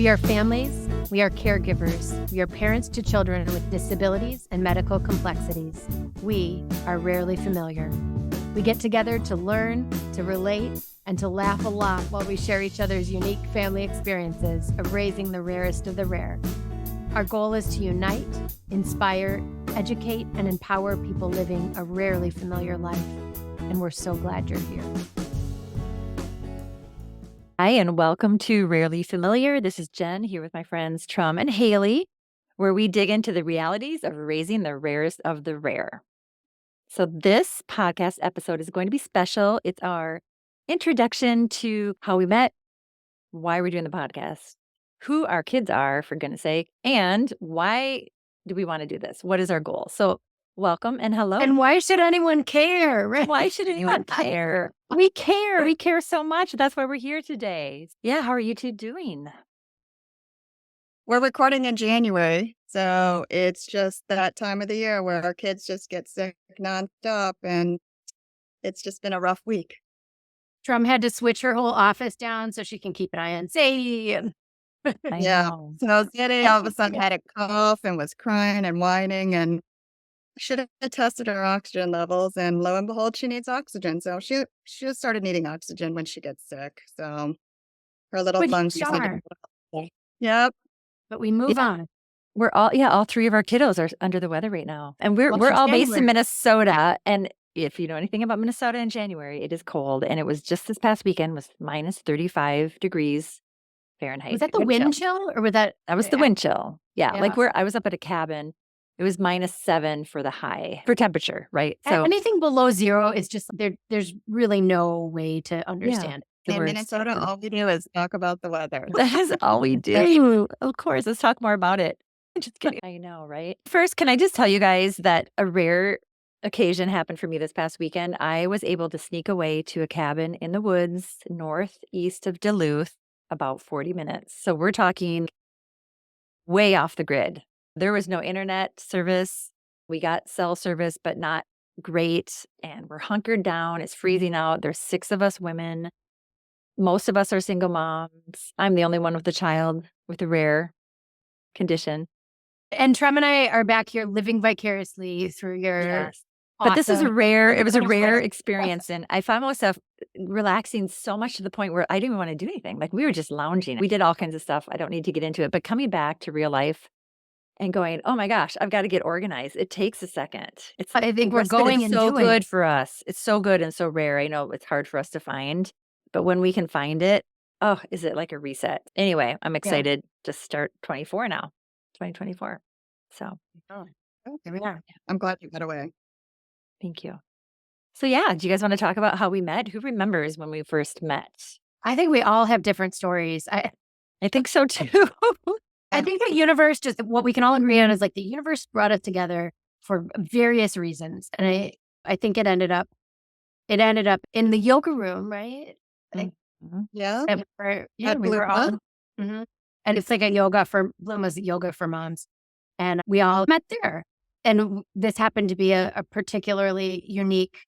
We are families, we are caregivers, we are parents to children with disabilities and medical complexities. We are rarely familiar. We get together to learn, to relate, and to laugh a lot while we share each other's unique family experiences of raising the rarest of the rare. Our goal is to unite, inspire, educate, and empower people living a rarely familiar life. And we're so glad you're here. Hi, and welcome to Rarely Familiar. This is Jen here with my friends Tram and Haley, where we dig into the realities of raising the rarest of the rare. So this podcast episode is going to be special. It's our introduction to how we met, why we're doing the podcast, who our kids are, for goodness sake, and why do we want to do this? What is our goal? So welcome and hello. And why should anyone care? Right? Why should anyone care? We care. We care so much. That's why we're here today. Yeah. How are you two doing? We're recording in January, so it's just that time of the year where our kids just get sick nonstop, and it's just been a rough week. Tram had to switch her whole office down so she can keep an eye on Sadie. And know. So Sadie all of a sudden had a cough and was crying and whining, and should have tested her oxygen levels, and lo and behold, she needs oxygen. So she just started needing oxygen when she gets sick. So her little lungs just need to. Yep. But we move on. We're all three of our kiddos are under the weather right now. And we're Well, all based January. in Minnesota. And if you know anything about Minnesota in January, it is cold. And it was just this past weekend was minus 35 degrees Fahrenheit. Was that the wind chill or was that? That was the wind chill. Yeah. Yeah. Like I was up at a cabin. It was -7 for the high for temperature, right? So Anything below zero is just there's really no way to understand. the In worst. Minnesota, all we do is talk about the weather. That is all we do. Of course. Let's talk more about it. Just kidding. I know, right? First, can I just tell you guys that a rare occasion happened for me this past weekend? I was able to sneak away to a cabin in the woods northeast of Duluth, about 40 minutes. So we're talking way off the grid. There was no internet service. We got cell service, but not great. And we're hunkered down. It's freezing out. There's 6 of us women. Most of us are single moms. I'm the only one with a child with a rare condition. And Tram and I are back here living vicariously through your. Yes. But this is it was a rare experience. And I found myself relaxing so much to the point where I didn't even want to do anything. Like we were just lounging. We did all kinds of stuff. I don't need to get into it. But coming back to real life and going, oh my gosh, I've got to get organized. It takes a second. I think we're Respite is going and so doing good for us. It's so good and so rare. I know it's hard for us to find. But when we can find it, oh, is it like a reset? Anyway, I'm excited to start 24 now, 2024. So Here we are. I'm glad you got away. thank you. So yeah, do you guys want to talk about how we met? Who remembers when we first met? I think we all have different stories. I think so too. I think the universe just what we can all agree on is like the universe brought us together for various reasons. And I think it ended up in the yoga room, right? Yeah. And we were all, and it's like a yoga for Bloom's yoga for moms. And we all met there. And this happened to be a particularly unique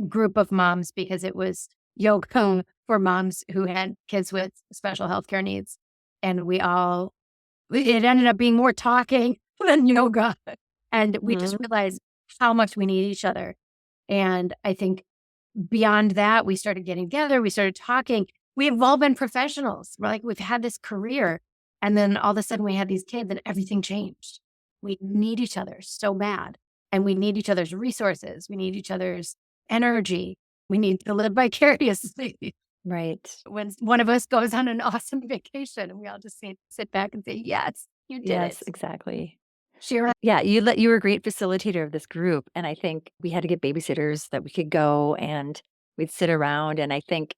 group of moms because it was yoga for moms who had kids with special healthcare needs. And it ended up being more talking than yoga. And we just realized how much we need each other. And I think beyond that, we started getting together. We started talking. We've all been professionals. We're like, we've had this career. And then all of a sudden we had these kids and everything changed. We need each other so bad. And we need each other's resources. We need each other's energy. We need to live vicariously. Right. When one of us goes on an awesome vacation and we all just sit back and say, yes, you did Yes, it. exactly. Shira. Yeah, you were a great facilitator of this group. And I think we had to get babysitters that we could go and we'd sit around. And I think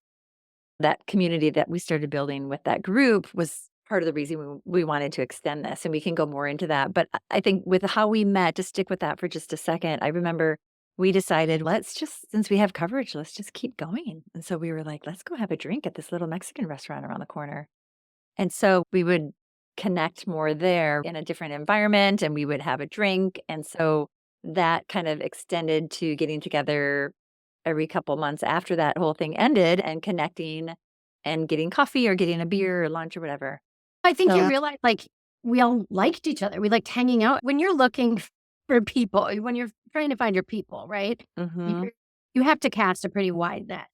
that community that we started building with that group was part of the reason we wanted to extend this. And we can go more into that. But I think with how we met, to stick with that for just a second, I remember we decided, since we have coverage, let's just keep going. And so we were like, let's go have a drink at this little Mexican restaurant around the corner. And so we would connect more there in a different environment and we would have a drink. And so that kind of extended to getting together every couple months after that whole thing ended and connecting and getting coffee or getting a beer or lunch or whatever. I think you So realize, like, we all liked each other. We liked hanging out. When you're looking for people, when you're trying to find your people, right? Mm-hmm. You you have to cast a pretty wide net.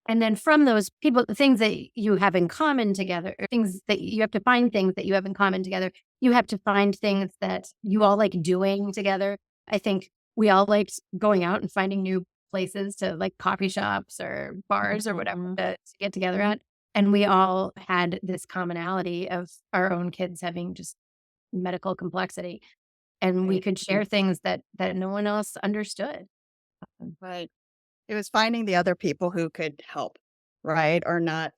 And then from those people, the things that you have in common together, or things that you have to find things that you have in common together. You have to find things that you all like doing together. I think we all liked going out and finding new places to, like, coffee shops or bars or whatever Mm-hmm. to get together at. And we all had this commonality of our own kids having just medical complexity, and we Right. could share things that no one else understood. right. It was finding the other people who could help, right? Or not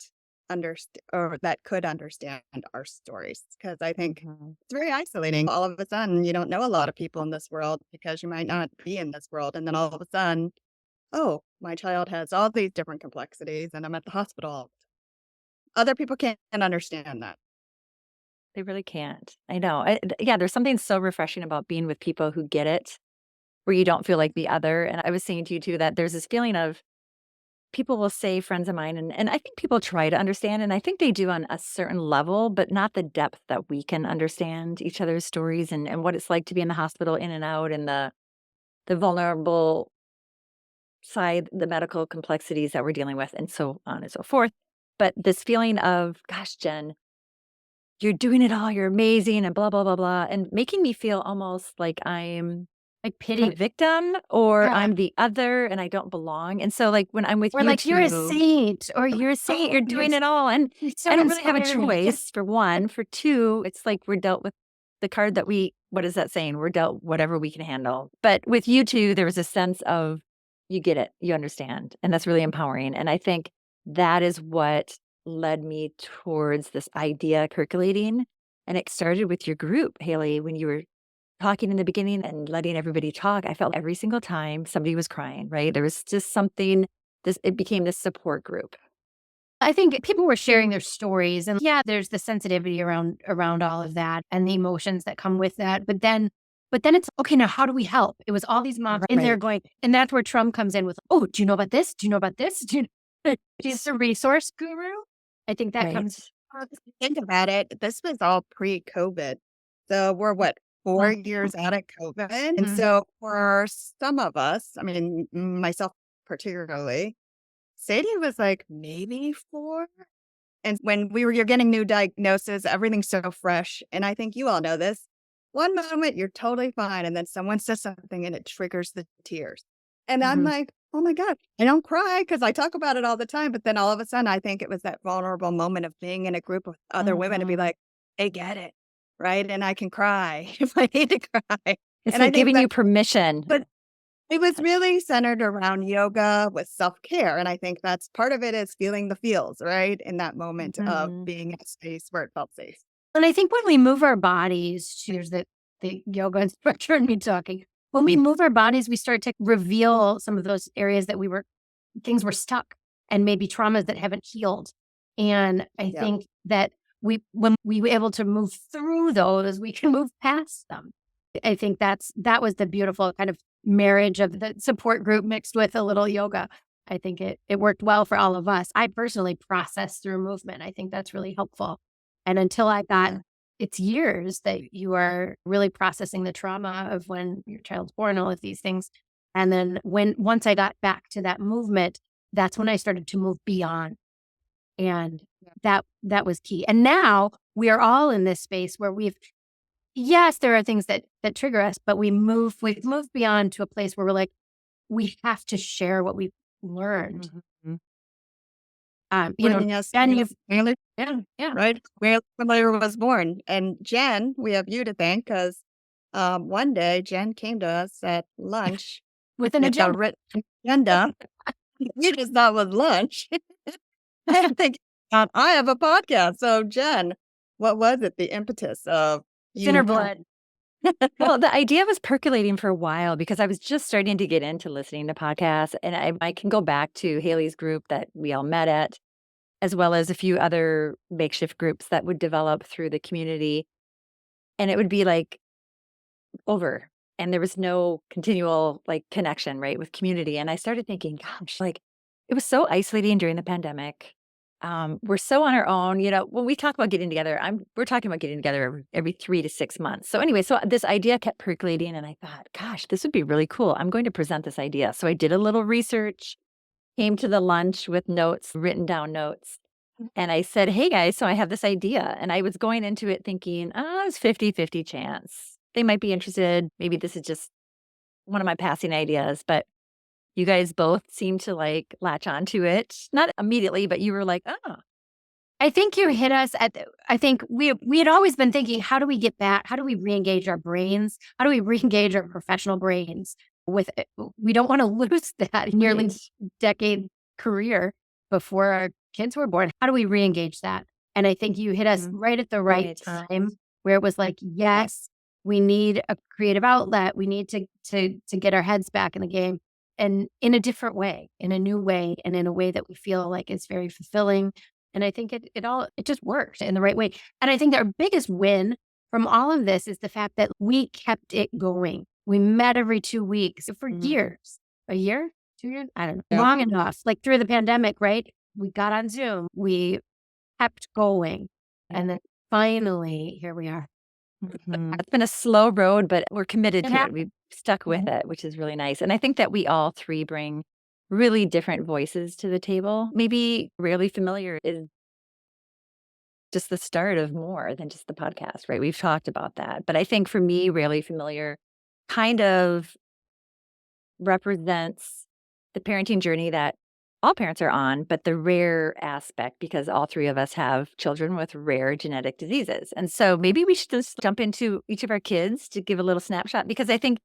understand, or that could understand our stories. Because I think Mm-hmm. it's very isolating. All of a sudden, you don't know a lot of people in this world because you might not be in this world. And then all of a sudden, oh, my child has all these different complexities and I'm at the hospital. Other people can't understand that. They really can't. I know. Yeah, there's something so refreshing about being with people who get it, where you don't feel like the other. And I was saying to you too that there's this feeling of people will say, friends of mine, and I think people try to understand, and I think they do on a certain level, but not the depth that we can understand each other's stories and what it's like to be in the hospital in and out and the vulnerable side, the medical complexities that we're dealing with, and so on and so forth. But this feeling of, gosh, Jen, you're doing it all, you're amazing, and blah, blah, blah, blah, and making me feel almost like I'm Like the pity. victim or Yeah. I'm the other and I don't belong. And so, like, when I'm with Or you like, "You're a 2, saint," or you're a saint, you're You're doing it all, and so I don't really have a inspiring." choice, for 1. For 2, it's like we're dealt with the card that we what is that saying? We're dealt whatever we can handle. But with you 2, there was a sense of, you get it, you understand, and that's really empowering, and I think that is what led me towards this idea percolating, and it started with your group, Haley, when you were talking in the beginning and letting everybody talk. I felt every single time somebody was crying, right? There was just something, this it became this support group. I think people were sharing their stories, and yeah, there's the sensitivity around all of that and the emotions that come with that. But then it's okay, now how do we help? It was all these moms in there Right. going, and that's where Trum comes in with, "Oh, do you know about this? Do you know about this? Do you She's a resource guru." I think that Right. comes. Well, if you think about it, this was all pre-COVID. So we're what, 4 years out of COVID? And Mhm. so for some of us, I mean, myself particularly, Sadie was like maybe 4. And when you're getting new diagnosis, everything's so fresh. And I think you all know this. One moment you're totally fine, and then someone says something and it triggers the tears. And I'm Mhm. like, oh my God, I don't cry because I talk about it all the time. But then all of a sudden, I think it was that vulnerable moment of being in a group of other women to be Mhm. like, they get it. Right. And I can cry if I need to cry. It's And I like think giving that, you permission. but it was really centered around yoga with self-care, and I think that's part of it is feeling the feels, right? In that moment of Mhm. being in a space where it felt safe. And I think when we move our bodies, here's the yoga instructor and me talking. When we move our bodies, we start to reveal some of those areas that things were stuck, and maybe traumas that haven't healed. And I Yeah. think that when we were able to move through those, we can move past them. I think that was the beautiful kind of marriage of the support group mixed with a little yoga. I think it worked well for all of us. I personally process through movement. I think that's really helpful. And until I got, Yeah. it's years that you are really processing the trauma of when your child's born, all of these things. And then once I got back to that movement, that's when I started to move beyond. And Yeah. that was key. And now we are all in this space where yes, there are things that trigger us, but we've moved beyond to a place where we're like, we have to share what we've learned. Mhm. You know, Bringing us Jen, to you've Taylor, yeah, yeah, right? Where Taylor was born. And Jen, we have you to thank because one day Jen came to us at lunch with an with a agenda. written agenda. We just thought was lunch. I think I have a podcast. So Jen, what was it? The impetus of It's in her you blood. Well, the idea was percolating for a while because I was just starting to get into listening to podcasts, and I can go back to Haley's group that we all met at, as well as a few other makeshift groups that would develop through the community, and it would be, like, over, and there was no continual, like, connection, right, with community, and I started thinking, gosh, like, it was so isolating during the pandemic. we're so on our own. When we talk about getting together, we're talking about getting together every 3 to 6 months. So anyway, so this idea kept percolating and I thought, gosh, this would be really cool. I'm going to present this idea. So I did a little research, came to the lunch with notes, written down notes. And I said, hey guys, so I have this idea. And I was going into it thinking, it's 50-50 chance. They might be interested. Maybe this is just one of my passing ideas, but you guys both seem to like latch onto it. Not immediately, but you were like, oh, I think you hit us I think we had always been thinking, how do we get back? How do we reengage our brains? How do we reengage our professional brains with it? We don't want to lose that nearly decade career before our kids were born. How do we reengage that? And I think you hit us right at the right time where it was like, yes, we need a creative outlet. We need to get our heads back in the game and in a different way, in a new way, and in a way that we feel like is very fulfilling. And I think it just worked in the right way. And I think our biggest win from all of this is the fact that we kept it going. We met every 2 weeks for years. A year? 2 years? I don't know. Yeah. Long enough. Like through the pandemic, right? We got on Zoom. We kept going. And then finally, here we are. It's been a slow road, but we're committed to it. happened. We've stuck with it, which is really nice. And I think that we all three bring really different voices to the table. Maybe Rarely Familiar is just the start of more than just the podcast, right? We've talked about that. But I think for me, Rarely Familiar kind of represents the parenting journey that all parents are on, but the rare aspect, because all three of us have children with rare genetic diseases. And so maybe we should just jump into each of our kids to give a little snapshot, because I think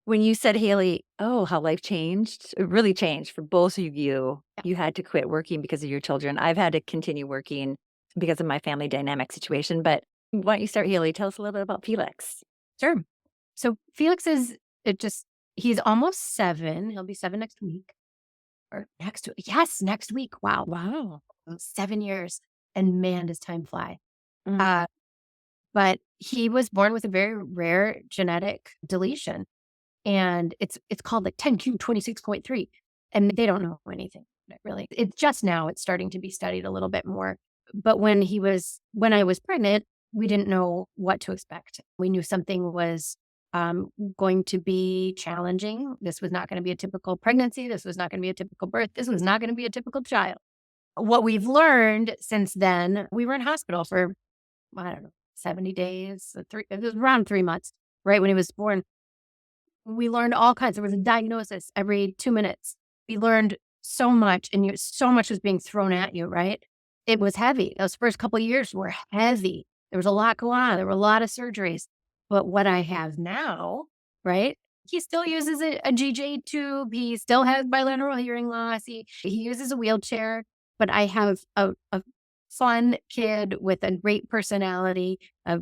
when you said, Haley, oh, how life changed, it really changed for both of you. You had to quit working because of your children. I've had to continue working because of my family dynamic situation. But why don't you start, Haley? Tell us a little bit about Felix. Sure. So Felix he's almost 7. He'll be 7 next week. Or next week. Wow. Wow. 7 years. And man, does time fly. Mm. But he was born with a very rare genetic deletion. And it's called like 10q26.3. And they don't know anything really. It's just now it's starting to be studied a little bit more. But when I was pregnant, we didn't know what to expect. We knew something was going to be challenging. This was not going to be a typical pregnancy. This was not going to be a typical birth. This was not going to be a typical child. What we've learned since then, we were in hospital for, I don't know, 70 days. It was around 3 months, right when he was born. We learned all kinds. There was a diagnosis every 2 minutes. We learned so much, and so much was being thrown at you, right? It was heavy. Those first couple of years were heavy. There was a lot going on. There were a lot of surgeries. But what I have now, right? He still uses a GJ tube. He still has bilateral hearing loss. He uses a wheelchair. But I have a fun kid with a great personality, a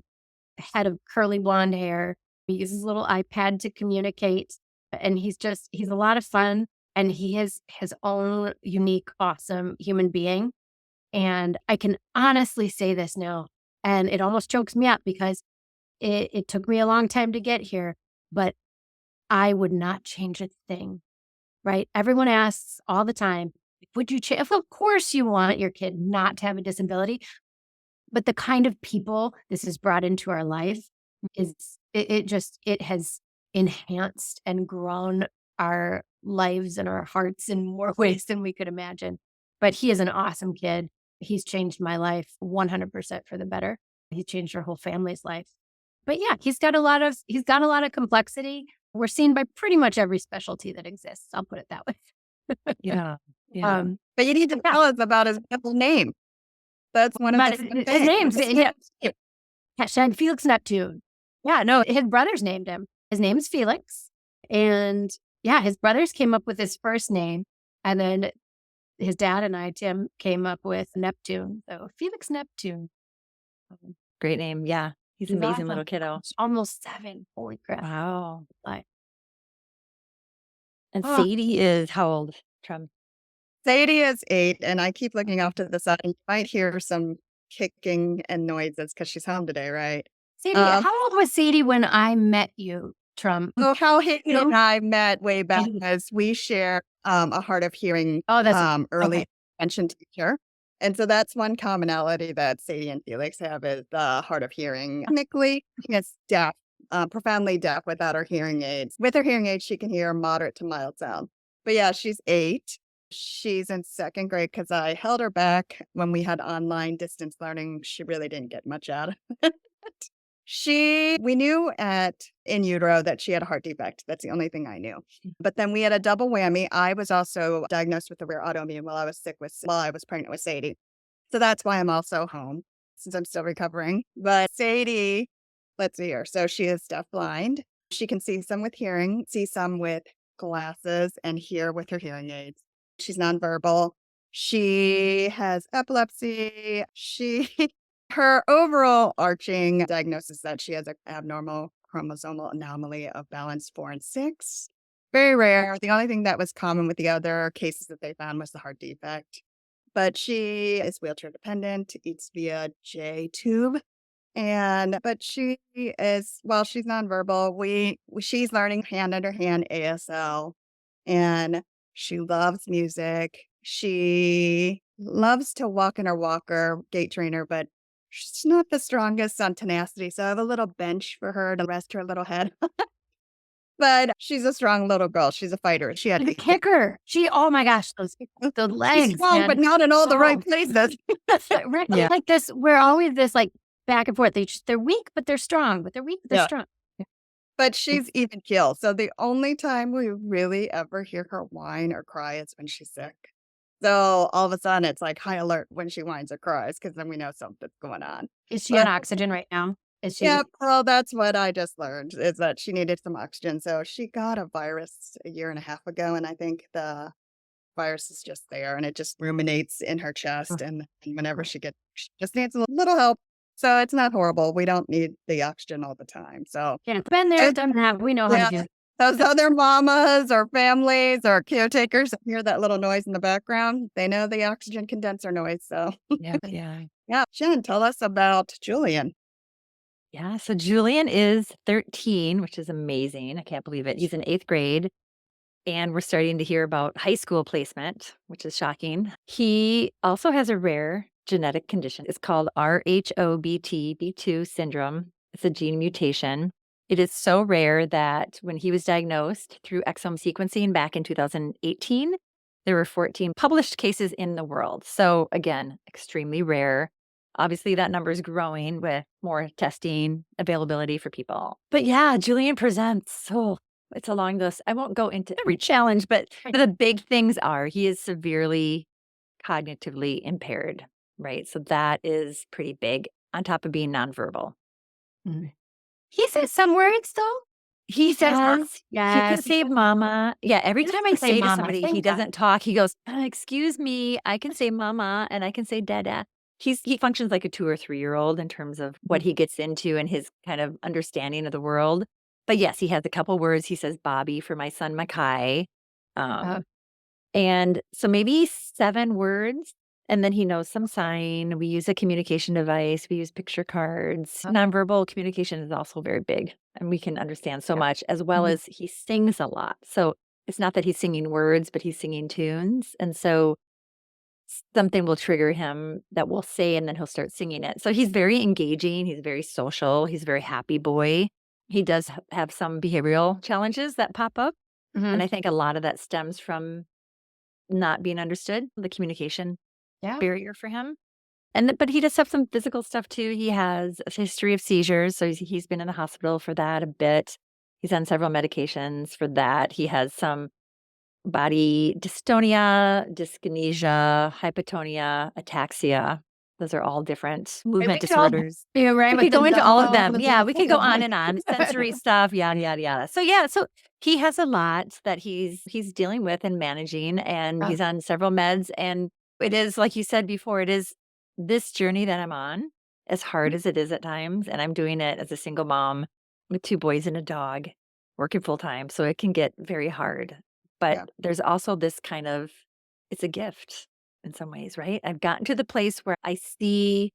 head of curly blonde hair. He uses a little iPad to communicate. And he's a lot of fun. And he is his own unique, awesome human being. And I can honestly say this now, and it almost chokes me up because it took me a long time to get here, but I would not change a thing, right? Everyone asks all the time, would you change? Of course you want your kid not to have a disability, but the kind of people this has brought into our life it has enhanced and grown our lives and our hearts in more ways than we could imagine. But he is an awesome kid. He's changed my life 100% for the better. He changed our whole family's life. But yeah, he's got a lot of complexity. We're seen by pretty much every specialty that exists. I'll put it that way. Yeah. Yeah. But you need to tell us about his middle name. That's one of his names. Hashtag Felix Neptune. Yeah, no, his brothers named him. His name's Felix. And yeah, his brothers came up with his first name. And then his dad and I, Tim, came up with Neptune. So Felix Neptune. Great name. Yeah. He's an amazing awesome. little kiddo. He's almost 7. Holy crap. Wow. And Oh. Sadie is how old, Tram? Sadie is 8, and I keep looking off to the side. You might hear some kicking and noises because she's home today, right? Sadie, how old was Sadie when I met you, Trum? So how Haley and I met way back as we share a hard of hearing Oh, that's early okay. intervention teacher. And so that's one commonality that Sadie and Felix have is the hard of hearing. Technically, is deaf, profoundly deaf without her hearing aids. With her hearing aids, she can hear moderate to mild sound. But yeah, she's 8. She's in second grade because I held her back when we had online distance learning. She really didn't get much out of it. We knew in utero that she had a heart defect. That's the only thing I knew. But then we had a double whammy. I was also diagnosed with a rare autoimmune while I was pregnant with Sadie. So that's why I'm also home since I'm still recovering. But Sadie, let's see her. So she is deafblind. She can see some with hearing, see some with glasses, and hear with her hearing aids. She's nonverbal. She has epilepsy. Her overall arching diagnosis is that she has an abnormal chromosomal anomaly of balance 4 and 6. Very rare. The only thing that was common with the other cases that they found was the heart defect. But she is wheelchair dependent, eats via J tube. But she is, while she's nonverbal, she's learning hand under hand ASL, and she loves music. She loves to walk in her walker, gait trainer, but she's not the strongest on tenacity. So I have a little bench for her to rest her little head. But she's a strong little girl. She's a fighter. She had The kicker. Oh my gosh, the she's legs, strong, man. but not in all the right Oh. places. Right. Yeah. Like this, we're always this like back and forth. They're weak, but they're strong. But they're weak, but they're Yeah. strong. But she's even keel. So the only time we really ever hear her whine or cry is when she's sick. So all of a sudden it's like high alert when she whines or cries because then we know something's going on. Is she on oxygen right now? Is she? Yeah, well, that's what I just learned is that she needed some oxygen. So she got a virus a year and a half ago, and I think the virus is just there and it just ruminates in her chest. And whenever she just needs a little help. So it's not horrible. We don't need the oxygen all the time. So Yeah, been there, done that. We know how yeah, to do it. those other mamas or families or caretakers that hear that little noise in the background, they know the oxygen condenser noise. So Yeah. Yeah. yeah, Jen, tell us about Julian. Yeah. So Julian is 13, which is amazing. I can't believe it. He's in 8th grade. And we're starting to hear about high school placement, which is shocking. He also has a rare genetic condition. It's called RHOBT-B2 syndrome. It's a gene mutation. It is so rare that when he was diagnosed through exome sequencing back in 2018, there were 14 published cases in the world. So again, extremely rare. Obviously, that number is growing with more testing availability for people. But yeah, Julian presents. So it's along those. I won't go into every challenge, but the big things are he is severely cognitively impaired, right? So that is pretty big on top of being nonverbal. He says some words though. He says says, he can yes. say mama. Yeah, every He time I doesn't say say to mama, somebody say he that. doesn't talk, he goes, excuse me, I can say mama and I can say dada. He functions like a 2 or 3-year-old in terms of what he gets into and his kind of understanding of the world. But yes, he has a couple words. He says Bobby for my son Makai. And so maybe 7 words. And then he knows some sign. We use a communication device. We use picture cards. Nonverbal communication is also very big. And we can understand so much, as well as he sings a lot. So it's not that he's singing words, but he's singing tunes. And so something will trigger him that we'll say, and then he'll start singing it. So he's very engaging. He's very social. He's a very happy boy. He does have some behavioral challenges that pop up. And I think a lot of that stems from not being understood, the communication barrier for him. But he does have some physical stuff too. He has a history of seizures. So he's been in the hospital for that a bit. He's on several medications for that. He has some body dystonia, dyskinesia, hypotonia, ataxia. Those are all different movement disorders. Yeah, right. We could go into all of them. Yeah, we could go on and on. Sensory stuff, yada, yada, yada. So he has a lot that he's dealing with and managing, and he's on several meds. And it is, like you said before, it is this journey that I'm on, as hard as it is at times. And I'm doing it as a single mom with 2 boys and a dog, working full time. So it can get very hard. But there's also this kind of, it's a gift in some ways, right? I've gotten to the place where I see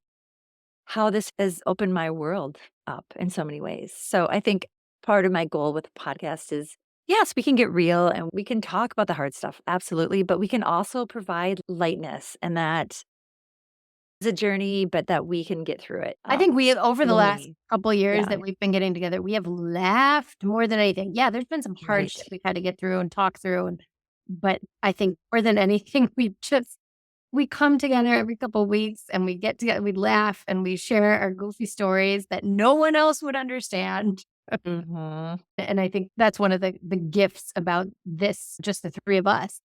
how this has opened my world up in so many ways. So I think part of my goal with the podcast is, yes, we can get real and we can talk about the hard stuff, absolutely, but we can also provide lightness and that a journey, but that we can get through it. I think we have, over the last Slowly. couple years Yeah. that we've been getting together, we have laughed more than anything. Yeah, there's been some hardship Right. we've had to get through and talk through, but I think more than anything, we come together every couple weeks and we get together, we laugh and we share our goofy stories that no one else would understand. Mhm. And I think that's one of the gifts about this, just the three of us.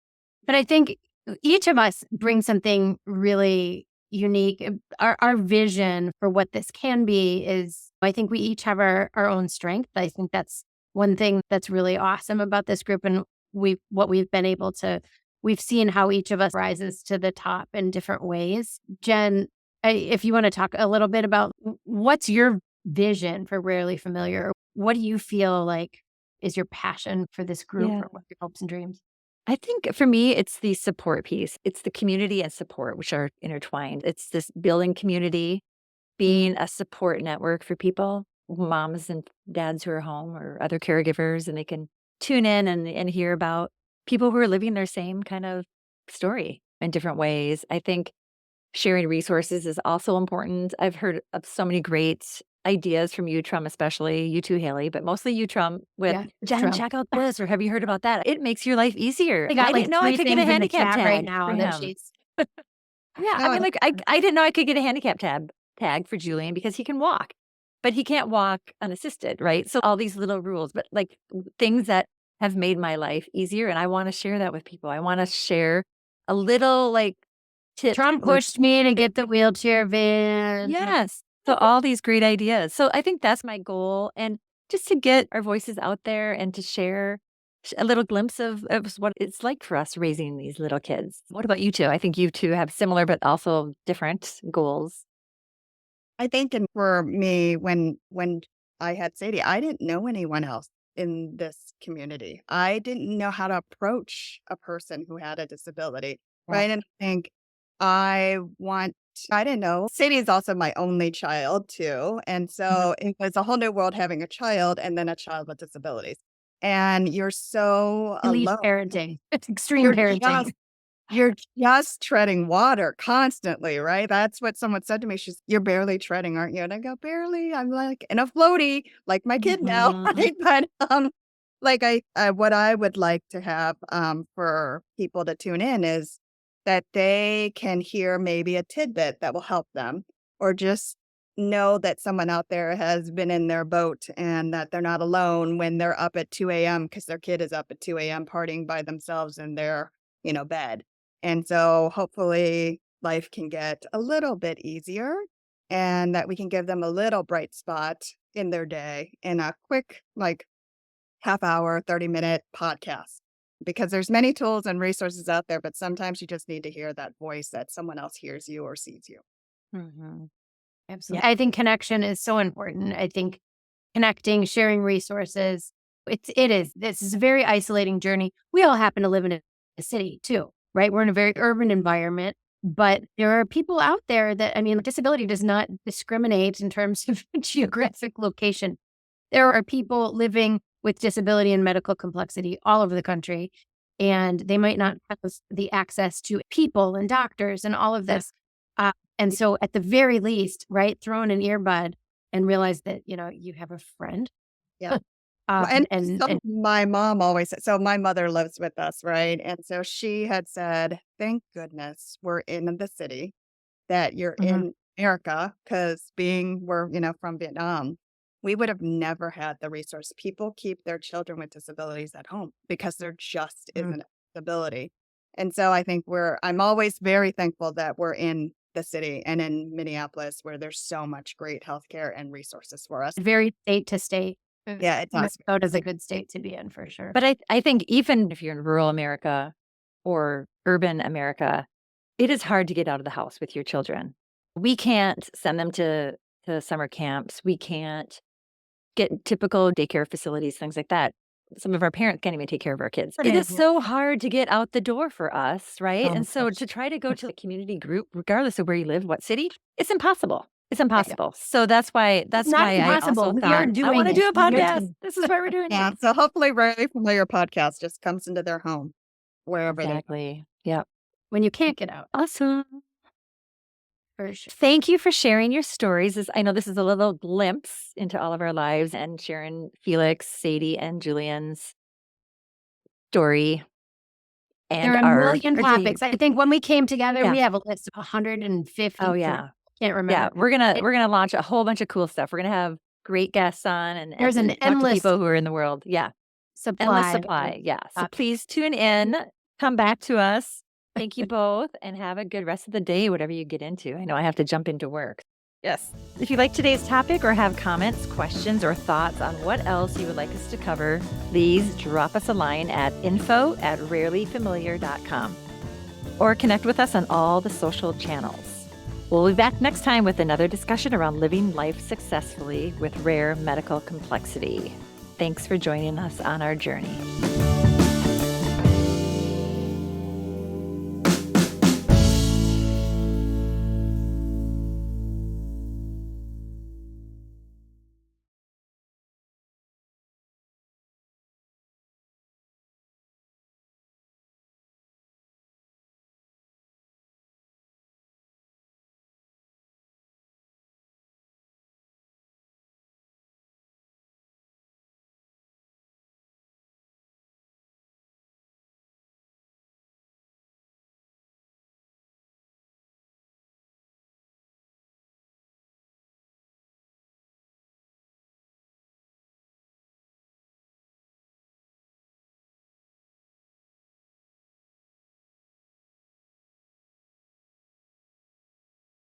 But I think each of us brings something really unique. Our vision for what this can be is, I think we each have our own strength. I think that's one thing that's really awesome about this group. And what we've been able to, we've seen how each of us rises to the top in different ways. Jen, if you want to talk a little bit about what's your vision for Rarely Familiar, what do you feel like is your passion for this group, Yeah. or what your hopes and dreams? I think for me, it's the support piece. It's the community and support, which are intertwined. It's this building community, being a support network for people, moms and dads who are home or other caregivers, and they can tune in and hear about people who are living their same kind of story in different ways. I think sharing resources is also important. I've heard of so many great ideas from you, Trum, especially you too, Haley, but mostly you, Trum, with Yeah, it's Jen, Trump. check out this, or have you heard about that? It makes your life easier. I got I like didn't know I 3 could get a things in the handicap chat right tag now for that him. she's Yeah, I No, mean, like I didn't know I could get a handicap tag for Julian because he can walk, but he can't walk unassisted, right? So all these little rules, but like things that have made my life easier, and I want to share that with people. I want to share a little like tips Trump or pushed me to get the wheelchair van. yes. So all these great ideas. So I think that's my goal, and just to get our voices out there and to share a little glimpse of what it's like for us raising these little kids. What about you two? I think you two have similar but also different goals. I think, and for me, when I had Sadie, I didn't know anyone else in this community. I didn't know how to approach a person who had a disability, Yeah. right? And I think I want I didn't know. Sadie is also my only child too, and so it was a whole new world having a child and then a child with disabilities. And you're so Relief alone. parenting. It's extreme You're parenting. you're just treading water constantly, right? That's what someone said to me. "You're barely treading, aren't you?" And I go, "Barely." I'm like in a floaty, like my kid now, Mhm. right? But, like what I would like to have, for people to tune in is that they can hear maybe a tidbit that will help them, or just know that someone out there has been in their boat and that they're not alone when they're up at 2 a.m. because their kid is up at 2 a.m. partying by themselves in their, bed. And so hopefully life can get a little bit easier and that we can give them a little bright spot in their day in a quick, like half hour, 30-minute podcast. Because there's many tools and resources out there, but sometimes you just need to hear that voice that someone else hears you or sees you. Mhm. Absolutely. I think connection is so important. I think connecting, sharing resources. This is a very isolating journey. We all happen to live in a city too, right? We're in a very urban environment, but there are people out there that, I mean, disability does not discriminate in terms of geographic location. There are people living with disability and medical complexity all over the country, and they might not have the access to people and doctors and all of this. And so at the very least, right, throw in an earbud and realize that, you have a friend. Yeah. And And my mom always said, so my mother lives with us, right? And so she had said, thank goodness we're in the city, that you're Mhm, in America, because we're, from Vietnam, we would have never had the resource. People keep their children with disabilities at home because there just mhm. isn't ability. And so I think I'm always very thankful that we're in the city and in Minneapolis where there's so much great healthcare and resources for us. Very state to state. Yeah, it does. Minnesota's a good state to be in for sure. But I think even if you're in rural America or urban America, it is hard to get out of the house with your children. We can't send them to summer camps. We can't get typical daycare facilities, things like that. Some of our parents can't even take care of our kids. It is so hard to get out the door for us, right? Oh my And so gosh. to try to go to a community group, regardless of where you live, what city, it's impossible. It's Yeah. impossible. So that's why It's not I impossible. also We thought are I doing want to it. do a We are podcast. doing This is why we're doing Yeah. it. So hopefully Very Familiar podcast just comes into their home wherever they Exactly. Yep. when you can't get out. Awesome. For sure. Thank you for sharing your stories. I know this is a little glimpse into all of our lives and sharing Felix, Sadie, and Julian's story and There are a million our topics. I think when we came together, Yeah. we have a list of 150. Oh, yeah. Can't remember. Yeah, we're gonna launch a whole bunch of cool stuff. We're gonna have great guests on and There's an talk to endless people who are in the world. Yeah, endless supply. supply. Yeah. So please tune in, come back to us. Thank you both, and have a good rest of the day, whatever you get into. I know I have to jump into work. Yes. If you like today's topic or have comments, questions, or thoughts on what else you would like us to cover, please drop us a line at info@rarelyfamiliar.com or connect with us on all the social channels. We'll be back next time with another discussion around living life successfully with rare medical complexity. Thanks for joining us on our journey.